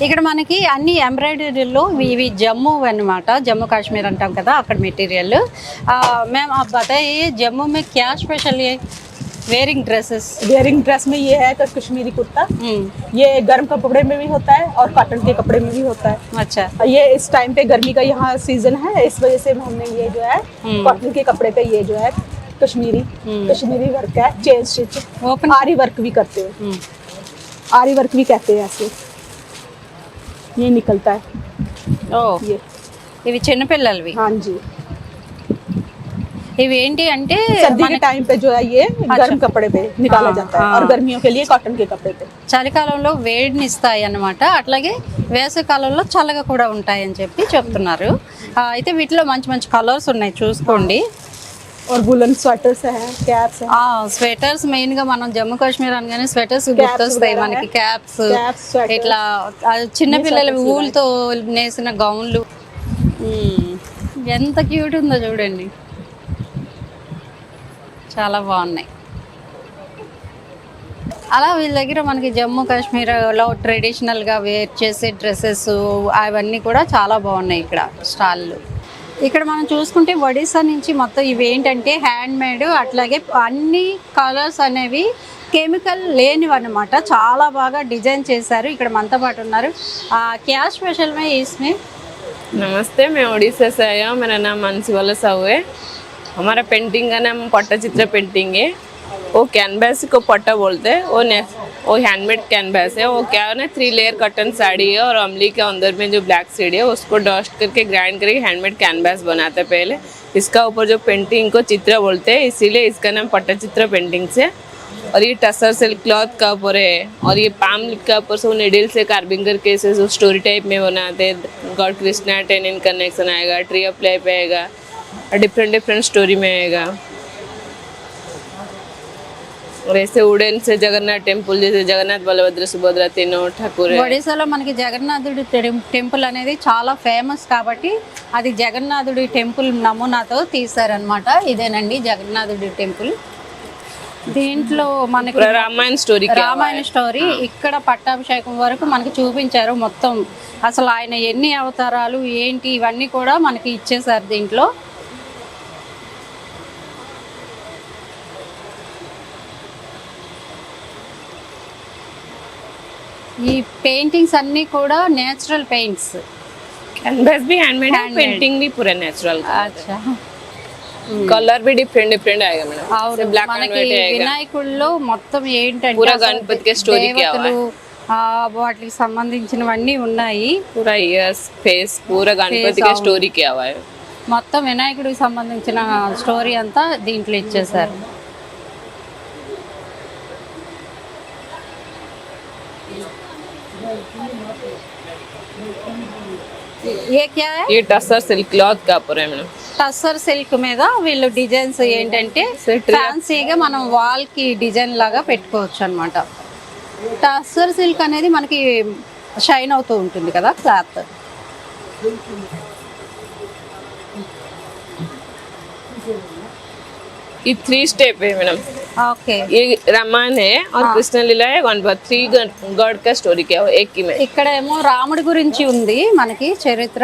ఇక్కడ మనకి అన్ని ఎంబ్రాయిడరీలో ఇవి జమ్మూ అన్నమాట, జమ్మూ కాశ్मीर అంటాం కదా అక్కడ మెటీరియల్। मैम आप बताइए जम्मू में क्या स्पेशल है वेयरिंग ड्रेसेस? वेयरिंग ड्रेस में ये है कि कश्मीरी कुर्ता, ये गर्म कपड़े में भी होता है और कॉटन के कपड़े में भी होता है। अच्छा, ये इस टाइम पे गर्मी का यहाँ सीजन है, इस वजह से हमने ये जो है कॉटन के कपड़े पे ये जो है कश्मीरी वर्क है, चेन स्टिच, ओपन आरी वर्क भी करते हैं, आरी वर्क भी कहते हैं ऐसे। ये निकलता है ఓ ये, ఇవి చిన్న పిల్లలవి। हाँ जी। ఇవి ఏంటి అంటే सर्दी के टाइम पे जो है ये गर्म कपड़े पे निकाला जाता है और गर्मियों के लिए कॉटन के कपड़े पे। చలికాలంలో వేడిని ఇస్తాయి అన్నమాట, అట్లాగే వేసవికాలంలో చల్లగా కూడా ఉంటాయి అని చెప్పి చెప్తున్నారు। అయితే వీటిలో మంచి మంచి కలర్స్ ఉన్నాయి చూసుకోండి। और वुलन स्वेटर्स है, कैप्स है। స్వెటర్స్ మెయిన్ గా మనం జమ్మూ కాశ్మీర్ అనగానే స్వెటర్స్ గుర్తొస్తాయి మనకి, క్యాప్స్ ఇట్లా చిన్న పిల్లల ఊళ్ళతో నేసిన గౌన్లు। ఎంత క్యూట్ ఉందో చూడండి, చాలా బాగున్నాయి। అలా వీళ్ళ దగ్గర మనకి జమ్మూ కాశ్మీర్లో ట్రెడిషనల్గా వేర్ చేసే డ్రెస్సెస్ అవన్నీ కూడా చాలా బాగున్నాయి ఇక్కడ స్టాళ్ళు। ఇక్కడ మనం చూసుకుంటే ఒడిస్సా నుంచి మొత్తం ఇవి ఏంటంటే హ్యాండ్ మేడ్, అట్లాగే అన్ని కలర్స్ అనేవి కెమికల్ లేనివి అన్నమాట, చాలా బాగా డిజైన్ చేశారు। ఇక్కడ మనతో పాటు ఉన్నారు। క్యా స్పెషల్ మే ఇస్మే? नमस्ते, मैं उड़ीसा से आया हूँ। मेरा नाम मानसीवाला साहू है। हमारा पेंटिंग का नाम पट्टचित्र पेंटिंग है। वो कैनवास को पट्टा बोलते हैं। वो हैंडमेड कैनवास है। वो क्या है ना, 3 लेयर कॉटन साड़ी है और अमली के अंदर में जो ब्लैक सीड है उसको डस्ट करके ग्राइंड करके हैंडमेड कैनवास बनाते हैं पहले। इसका ऊपर जो पेंटिंग को चित्र बोलते हैं, इसीलिए इसका नाम पट्टचित्र पेंटिंग से। और ये टसर सिल्क क्लॉथ का ऊपर है और ये पाम का ऊपर से नीडल से कार्विंग करके इसे स्टोरी टाइप में बनाते हैं। गॉड कृष्णा 10 इन कनेक्शन आएगा, ट्री ऑफ लाइफ आएगा, डिफरेंट स्टोरी में आएगा। और ऐसे वुडन से जगन्नाथ टेंपल, जैसे जगन्नाथ बलभद्र सुभद्रा तीनों ठाकुर है। ఒడిశాలో మనకి జగన్నాథుడి టెంపుల్ అనేది చాలా ఫేమస్ కాబట్టి అది జగన్నాథుడి టెంపుల్ నమూనాతో తీశారనమాట। ఇదేనండి జగన్నాథుడి టెంపుల్। దీంట్లో మనకి రామాయణ స్టోరీ ఇక్కడ పట్టాభిషేకం వరకు మనకి చూపించారు మొత్తం, అసలు ఆయన ఎన్ని అవతారాలు ఏంటి ఇవన్నీ కూడా మనకి ఇచ్చేసారు దీంట్లో। ఈ పెయింటింగ్స్ అన్నీ కూడా నేచురల్ పెయింట్స్, कैनवास भी हैंडमेड है, पेंटिंग भी पूरा नेचुरल। अच्छा, कलर भी डिफरेंट आएगा मैडम। और ब्लैक एंड మనకి व्हाइट आएगा। వినాయకుల్లో మొత్తం ఏంటంటే पूरा गणपति के स्टोरी क्या हुआ है, వాటికి సంబంధించినవన్నీ ఉన్నాయి। पूरा इयर्स फेस पूरा गणपति का स्टोरी क्या हुआ है। మొత్తం వినాయకుడికి సంబంధించిన స్టోరీ అంతా దీంట్లో ఇచ్చేసారు। ये क्या है? ये टसर सिल्क क्लॉथ का ऊपर है मैडम। టస్సర్ సిల్క్ మీద వీళ్ళు డిజైన్స్ ఏంటంటే ఫ్యాన్సీగా మనం వాల్ కి డిజైన్ లాగా పెట్టుకోవచ్చు అన్నమాట। టస్సర్ సిల్క్ అనేది మనకి షైన్ అవుతూ ఉంటుంది కదా క్లాత్। ये 3 स्टेप है मैडम। ఓకే, ये रामायण है और कृष्ण लीला है, 3 गॉड का स्टोरी क्या हो एक ही में। ఇక్కడేమో రాముడి గురించి ఉంది మనకి చరిత్ర,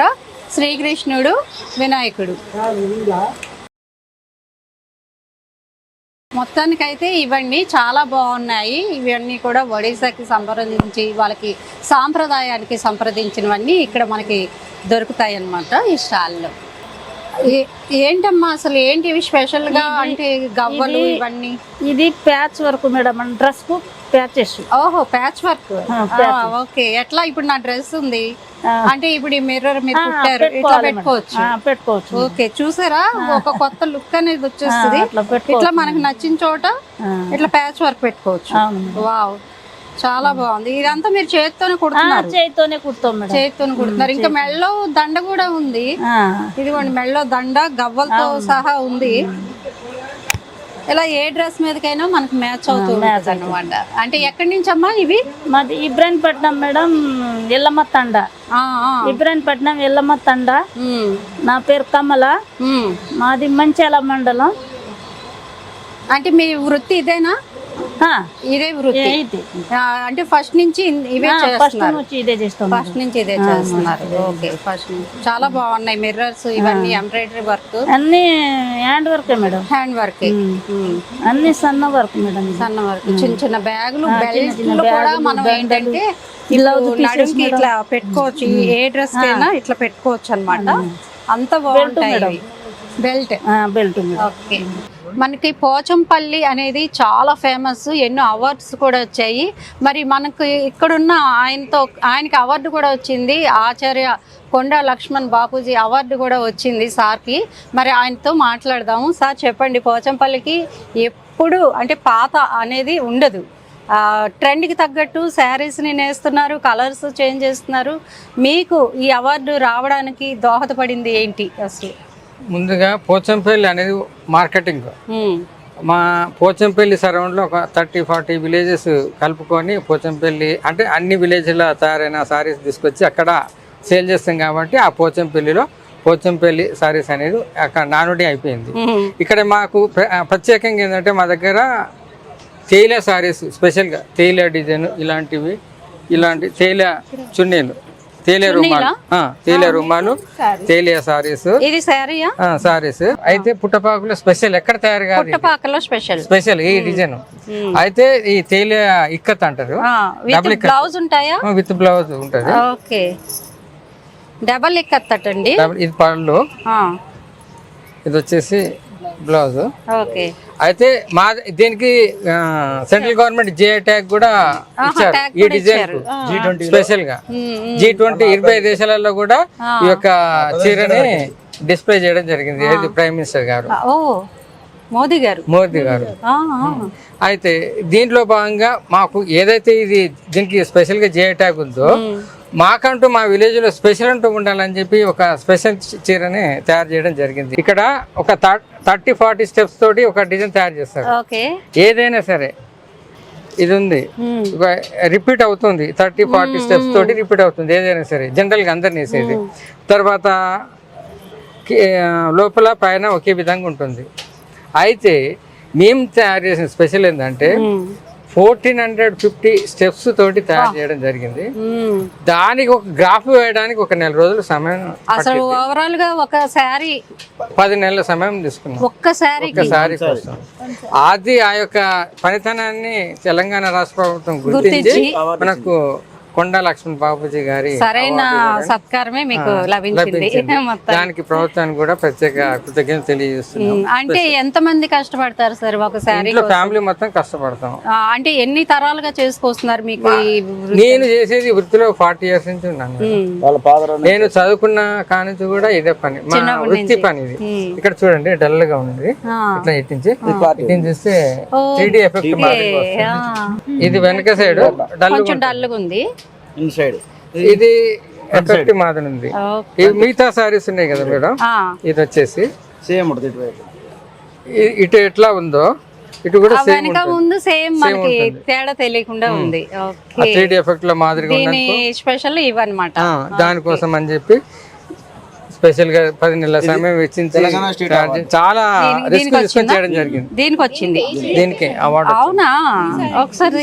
శ్రీకృష్ణుడు, వినాయకుడు। మొత్తానికైతే ఇవన్నీ చాలా బాగున్నాయి। ఇవన్నీ కూడా ఒడిశాకి సంప్రదించి వాళ్ళకి సాంప్రదాయానికి సంప్రదించినవన్నీ ఇక్కడ మనకి దొరుకుతాయి అన్నమాట ఈ స్టాల్లో। ఏంటమ్మా అసలు ఏంటి ఇవి స్పెషల్ గా అంటే గవ్వలు ఇవన్నీ? ఇది ప్యాచ్ వర్క్ మేడం, డ్రెస్ కు ప్యాచెస్। ఓహో, ప్యాచ్ వర్క్। ఓకే, ఎట్లా ఇప్పుడు నా డ్రెస్ ఉంది అంటే ఇప్పుడు ఈ మిర్రర్ మీద కుట్టారు, ఇట్లా పెట్టుకోవచ్చు। ఓకే, చూసారా ఒక కొత్త లుక్ అనేది వచ్చేస్తుంది। ఇట్లా మనకు నచ్చిన చోట ఇట్లా ప్యాచ్ వర్క్ పెట్టుకోవచ్చు। వావ్, చాలా బాగుంది। ఇదంతా మీరు చేతితోనే కుడుతున్నారు? చేతితోనే కుడతాం మేడం, చేతితోనే కుడుతున్నారు। ఇంకా మెళ్ళో దండ కూడా ఉంది, ఇదిగోండి మెళ్ళో దండ గవ్వలతో సహా ఉంది। ఇలా ఏ డ్రెస్ మీదకైనా మనకి మ్యాచ్ అవుతుంది అన్నమాట। అంటే ఎక్కడి నుంచి అమ్మా ఇవి? మాది ఇబ్రాహీంపట్నం మేడం, ఎల్లమ్మ తండ। ఇబ్రాహీంపట్నం ఎల్లమ్మ తండ। నా పేరు కమల, మాది మంచాల మండలం। అంటే మీ వృత్తి ఇదేనా? ఇదే వృత్తి ఇది అంటే ఫస్ట్ నుంచి ఇవే ఫస్ట్ చేస్తున్నారు నుంచి ఇదే చేస్తాం ఫస్ట్ నుంచి ఇదే చేస్తున్నారు ఓకే ఫస్ట్ నుంచి చాలా బాగున్నాయి మిర్రర్స్ ఇవన్నీ ఎంబ్రాయిడరీ వర్క్ అన్ని హ్యాండ్ వర్కే మేడం, హ్యాండ్ వర్క్ అన్ని సన్న వర్క్ మేడం. సన్న వర్క్ చిన్న చిన్న బ్యాగులు బెల్ట్లు కూడా మనం ఏంటంటే నడుముకి ఇట్లా పెట్టుకోవచ్చు ఏ డ్రెస్ అయినా ఇట్లా పెట్టుకోవచ్చు అన్నమాట అంత బాగుంటాయి బెల్ట్ బెల్ట్ ఓకే మనకి పోచంపల్లి అనేది చాలా ఫేమస్ ఎన్నో అవార్డ్స్ కూడా వచ్చాయి మరి మనకు ఇక్కడున్న ఆయనకి అవార్డు కూడా వచ్చింది ఆచార్య కొండా లక్ష్మణ్ బాపూజీ అవార్డు కూడా వచ్చింది సార్కి మరి ఆయనతో మాట్లాడదాము సార్ చెప్పండి పోచంపల్లికి ఎప్పుడు అంటే పాత అనేది ఉండదు ట్రెండ్కి తగ్గట్టు శారీస్ని నేస్తున్నారు కలర్స్ చేంజ్ చేస్తున్నారు మీకు ఈ అవార్డు రావడానికి దోహదపడింది ఏంటి అసలు ముందుగా పోచంపల్లి అనేది మార్కెటింగ్ మా పోచంపల్లి సరౌండ్లో ఒక 30-40 విలేజెస్ కలుపుకొని పోచంపల్లి అంటే అన్ని విలేజ్లో తయారైన సారీస్ తీసుకొచ్చి అక్కడ సేల్ చేస్తాం కాబట్టి ఆ పోచంపల్లి సారీస్ అనేది అక్కడ నానుడి అయిపోయింది. ఇక్కడ మాకు ప్రత్యేకంగా ఏంటంటే మా దగ్గర తేలియా సారీస్ స్పెషల్గా తేలియా డిజైన్ ఇలాంటి తేలియా చున్నీలు తేలియా రుమాలు తేలియా సారీస్ ఇది శారీయా సారీస్ అయితే పుట్టపాకులో స్పెషల్ ఎక్కడ తయారు కాదు పుట్టపాకలో స్పెషల్ ఈ డిజైన్ అయితే ఈ తేలియా ఇక్కత్ అంటారు విత్ బ్లౌజ్ ఉంటాయా విత్ బ్లౌజ్ ఉంటది ఓకే డబల్ ఇక్కత్ అండి ఇది పళ్ళు ఇది వచ్చేసి బ్లౌజ్ ఓకే అయితే మా దీనికి సెంట్రల్ గవర్నమెంట్ జిఐ ట్యాగ్ కూడా ఇచ్చారు ఈ డిజైన్ స్పెషల్ గా G20 20 దేశాలలో కూడా ఈ యొక్క చీరని డిస్ప్లే చేయడం జరిగింది ప్రైమ్ మినిస్టర్ గారు మోదీ గారు అయితే దీంట్లో భాగంగా మాకు ఏదైతే దీనికి స్పెషల్ గా జిఐ ట్యాగ్ ఉందో మాకంటూ మా విలేజ్ లో స్పెషల్ అంటూ ఉండాలని చెప్పి ఒక స్పెషల్ చీరని తయారు చేయడం జరిగింది. ఇక్కడ ఒక 30-40 స్టెప్స్ తోటి ఒక డిజైన్ తయారు చేస్తారు ఏదైనా సరే ఇది ఉంది రిపీట్ అవుతుంది 30-40 స్టెప్స్ తోటి రిపీట్ అవుతుంది ఏదైనా సరే జనరల్ గా అందరినీ వేసేది తర్వాత లోపల పైన ఒకే విధంగా ఉంటుంది. అయితే మేము తయారు చేసిన స్పెషల్ ఏంటంటే 1450 స్టెప్స్ తోటి తయారు చేయడం జరిగింది. దానికి ఒక గ్రాఫ్ వేయడానికి ఒక 1 నెల రోజులు సమయం అసలు ఓవరాల్ గా ఒక సారీ 10 నెలల సమయం తీసుకున్నాం ఒక్క సారీ కోసం. అది ఆ యొక్క పనితనాన్ని తెలంగాణ రాష్ట్ర ప్రభుత్వం గుర్తించి మనకు కొండా లక్ష్మణ్ బాపూజీ గారి సరైన సత్కారమే మీకు లభించింది. దానికి ప్రభుత్వానికి కూడా ప్రత్యేక కృతజ్ఞతలు తెలియజేస్తున్నాం. అంటే ఎంత మంది కష్టపడతారు సార్ ఒక సారీ? ఫ్యామిలీ మొత్తం కష్టపడతాం. అంటే ఎన్ని తరాలుగా చేసుకొస్తున్నారు మీకు? నేను చేసేది వృత్తిలో 40 years నుంచి ఉన్నాను. నేను చదువుకున్న కానించి కూడా ఇదే పని, మా వృత్తి పని ఇది. ఇక్కడ చూడండి డల్ గా ఉంది, ఇట్లా ఇట్టించి చూస్తే 3D ఎఫెక్ట్ ఇది వెనక సైడ్ డల్ గా ఉంది, ఇది ఎఫెక్ట్ మాదిరి ఉంది. మిగతా సారీస్ ఉన్నాయి కదా మేడం, ఇది వచ్చేసి సేమ్ ఇటు ఎట్లా ఉందో ఇటు కూడా వెనక ముందు సేమ్ మనకి తేడా తెలియకుండా ఉంది. 3D ఎఫెక్ట్ లో మాదిరిగా దీని స్పెషల్ ఇవన్నమాట. దానికోసం అని చెప్పి స్పెషల్ గా 10 నెలల సమయం వెచ్చించి చాలా రిస్క్ తీసుకొని చేయడం జరిగింది. దీనికి అవార్డు. అవునా? ఒకసారి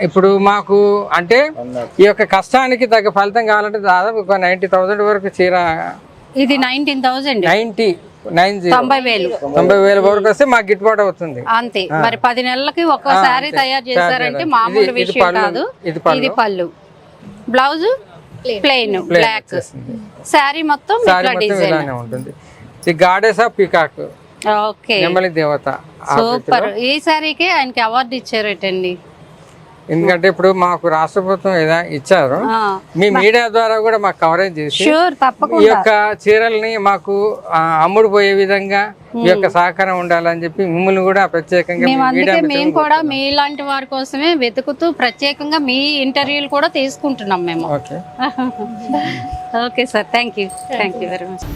ఇప్పుడు మాకు అంటే ఈ యొక్క కష్టానికి తగ్గ ఫలితం కావాలంటే దాదాపు ఒక 90,000 వరకు చీర. ఇది 19,000 90,000 వరకు వస్తే మాకు గిట్టుబాటు అవుతుంది అంతే. మరి 10 నెలలకి ఒక్కసారి తయారు చేశారంటే మామూలు విషయం కాదు. ఇది పళ్ళు, బ్లౌజ్ ప్లెయిన్ బ్లాక్, సారీ మొత్తం ఇలానే ఉంటుంది. The goddess of peacock, okay, నెమలి దేవత. సూపర్. ఈ సారీకి ఆయనకి అవార్డు ఇచ్చారటండి. ఎందుకంటే ఇప్పుడు మాకు రాష్ట్ర ప్రభుత్వం ఇచ్చారు, మీ మీడియా ద్వారా కూడా మాకు కవరేజ్ చేసి ఈ యొక్క చీరల్ని మాకు అమ్ముడు పోయే విధంగా ఈ యొక్క సహకారం ఉండాలని చెప్పి మిమ్మల్ని కూడా ప్రత్యేకంగా మేము కూడా మీలాంటి వారి కోసమే వెతుకుతూ ప్రత్యేకంగా మీ ఇంటర్వ్యూలు కూడా తీసుకుంటున్నాం మేము. Okay sir, thank you very much.